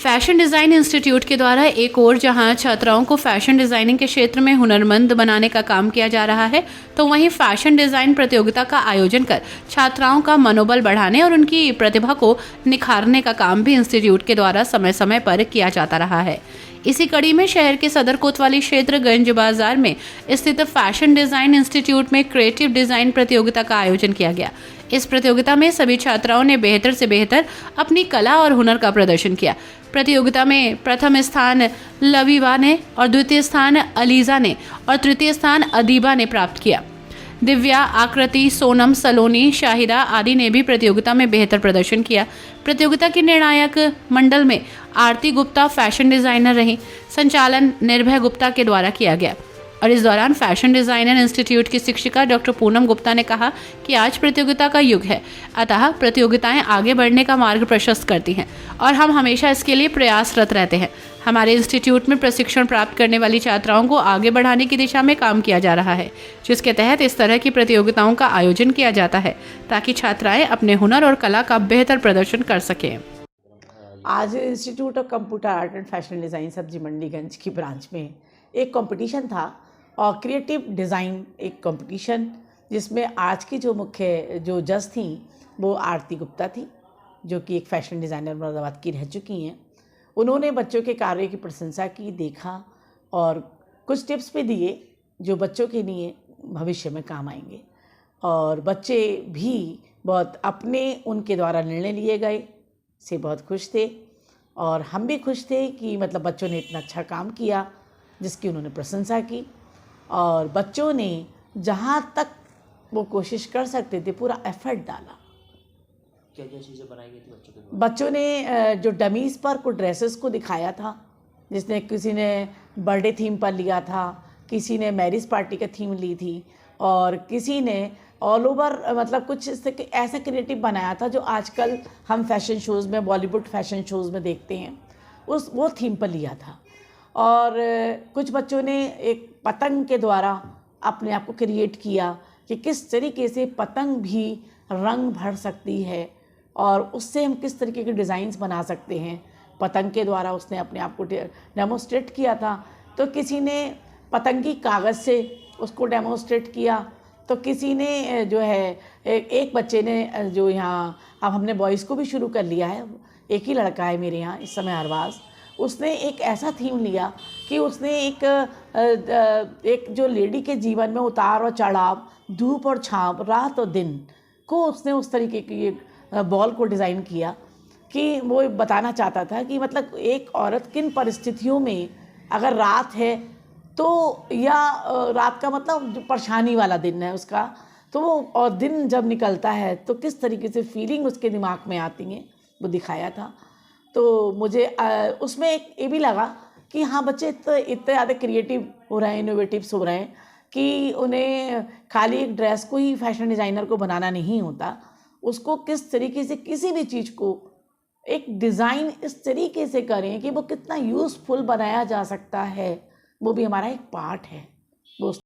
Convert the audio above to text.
Fashion design institute के द्वारा एक और जहां छात्राओं को फैशन डिज़ाइनिंग के क्षेत्र में हुनरमंद बनाने का काम किया जा रहा है, तो वहीं फैशन डिज़ाइन प्रतियोगिता का आयोजन कर छात्राओं का मनोबल बढ़ाने और उनकी प्रतिभा को निखारने का काम भी इंस्टीट्यूट के द्वारा समय समय पर किया जाता रहा है। इसी कड़ी में शहर के सदर कोतवाली क्षेत्र गंज बाजार में स्थित फैशन डिज़ाइन इंस्टीट्यूट में क्रिएटिव डिज़ाइन प्रतियोगिता का आयोजन किया गया। इस प्रतियोगिता में सभी छात्राओं ने बेहतर से बेहतर अपनी कला और हुनर का प्रदर्शन किया। प्रतियोगिता में प्रथम स्थान लबीबा ने और द्वितीय स्थान अलीजा ने और तृतीय स्थान अदीबा ने प्राप्त किया। दिव्या, आकृति, सोनम, सलोनी, शाहिरा आदि ने भी प्रतियोगिता में बेहतर प्रदर्शन किया। प्रतियोगिता के निर्णायक मंडल में आरती गुप्ता फैशन डिज़ाइनर रही। संचालन निर्भय गुप्ता के द्वारा किया गया और इस दौरान फैशन डिज़ाइनर इंस्टीट्यूट की शिक्षिका डॉक्टर पूनम गुप्ता ने कहा कि आज प्रतियोगिता का युग है, अतः प्रतियोगिताएं आगे बढ़ने का मार्ग प्रशस्त करती हैं और हम हमेशा इसके लिए प्रयासरत रहते हैं। हमारे इंस्टीट्यूट में प्रशिक्षण प्राप्त करने वाली छात्राओं को आगे बढ़ाने की दिशा में काम किया जा रहा है, जिसके तहत इस तरह की प्रतियोगिताओं का आयोजन किया जाता है ताकि छात्राएं अपने हुनर और कला का बेहतर प्रदर्शन कर सकें। आज institute of computer art and fashion design सब्जी मंडीगंज की ब्रांच में एक कंपटीशन था और क्रिएटिव डिज़ाइन एक कंपटीशन, जिसमें आज की जो मुख्य जो जज थी वो आरती गुप्ता थी, जो कि एक फ़ैशन डिज़ाइनर मुरादाबाद की रह चुकी हैं। उन्होंने बच्चों के कार्य की प्रशंसा की, देखा और कुछ टिप्स भी दिए जो बच्चों के लिए भविष्य में काम आएंगे। और बच्चे भी बहुत अपने उनके द्वारा निर्णय लिए गए से बहुत खुश थे और हम भी खुश थे कि मतलब बच्चों ने इतना अच्छा काम किया जिसकी उन्होंने प्रशंसा की। और बच्चों ने जहाँ तक वो कोशिश कर सकते थे पूरा एफर्ट डाला। क्या क्या चीज़ें बनाई गई थी बच्चों के? बच्चों ने जो डमीज़ पर कुछ ड्रेसेस को दिखाया था, जिसने किसी ने बर्थडे थीम पर लिया था, किसी ने मैरिज पार्टी का थीम ली थी और किसी ने ऑल ओवर मतलब कुछ ऐसा क्रिएटिव बनाया था जो आजकल हम फैशन शोज़ में, बॉलीवुड फैशन शोज़ में देखते हैं, वो थीम पर लिया था। और कुछ बच्चों ने एक पतंग के द्वारा अपने आप को क्रिएट किया कि किस तरीके से पतंग भी रंग भर सकती है और उससे हम किस तरीके के डिज़ाइंस बना सकते हैं। पतंग के द्वारा उसने अपने आप को डेमोस्ट्रेट किया था। तो किसी ने पतंगी कागज़ से उसको डेमोस्ट्रेट किया, तो किसी ने जो है एक बच्चे ने जो यहाँ अब हमने बॉयज़ को भी शुरू कर लिया है, एक ही लड़का है मेरे यहाँ इस समय अरबाज, उसने एक ऐसा थीम लिया कि उसने एक जो लेडी के जीवन में उतार और चढ़ाव, धूप और छाँव, रात और दिन को उसने उस तरीके की बॉल को डिज़ाइन किया कि वो बताना चाहता था कि मतलब एक औरत किन परिस्थितियों में अगर रात है तो या रात का मतलब जो परेशानी वाला दिन है उसका, तो वो और दिन जब निकलता है तो किस तरीके से फीलिंग उसके दिमाग में आती हैं, वो दिखाया था। तो मुझे उसमें एक ये भी लगा कि हाँ बच्चे इतने ज़्यादा क्रिएटिव हो रहे हैं, इनोवेटिव्स हो रहे हैं कि उन्हें खाली एक ड्रेस को ही फैशन डिज़ाइनर को बनाना नहीं होता, उसको किस तरीके से किसी भी चीज़ को एक डिज़ाइन इस तरीके से करें कि वो कितना यूज़फुल बनाया जा सकता है, वो भी हमारा एक पार्ट है। वो